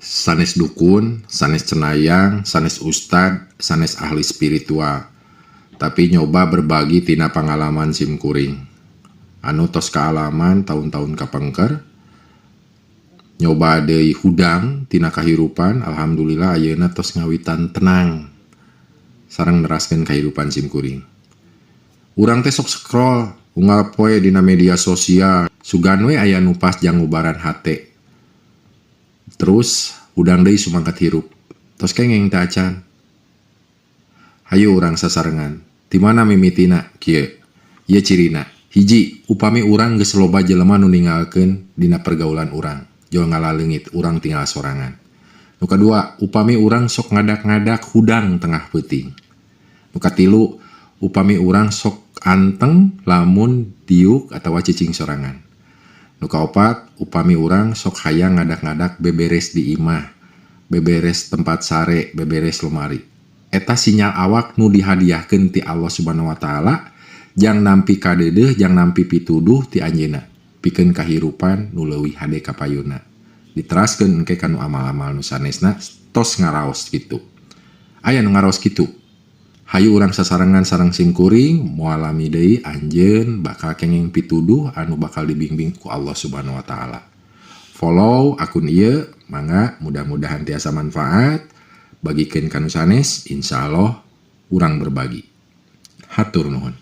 sanes dukun, sanes cenayang, sanes ustad, sanes ahli spiritual. Tapi nyoba berbagi tina pengalaman simkuring. Anu tos kaalaman tahun-tahun kapengker. Nyoba deui hudang tina kahirupan, alhamdulillah ayeuna tos ngawitan tenang. Sareng neraskeun kahirupan simkuring. Urang teh sok scroll, unggal poe dina media sosial, sugan we aya nu pas jang ngubaran hate. Terus udang deui sumangkat hirup. Tos kengeng teh acan. Hayu urang sasarengan. Di mana mimitina kieu? Ieu cirina. Hiji, upami urang geus loba jelema nu ninggalkeun dina pergaulan urang. Jol ngalaleungit urang tinggal sorangan. Nu kadua, upami urang sok ngadak-ngadak hudang tengah peuting. Nu katilu, upami urang sok anteng lamun diuk atawa cicing sorangan. Nu kaopat, upami urang sok hayang ngadak-ngadak beberes di imah, beberes tempat sare, beberes lemari. Eta sinyal awak nu dihadiahkeun ti Allah Subhanahu wa taala, jang nampi kadeudeuh, jang nampi pituduh ti anjeunna, pikeun kahirupan nu leuwih hade ka payuna. Diteraskeun engke kanu amal-amal nu sanesna tos ngaraos kitu. Aya nu ngaraos kitu. Hayu urang sasarengan sareng simkuring moalami deui anjeun bakal kenging pituduh anu bakal dibimbing ku Allah Subhanahu wa taala. Follow akun ieu mangga mudah-mudahan tiasa manfaat. Bagikeun kanu sanes, insyaallah urang berbagi. Hatur nuhun.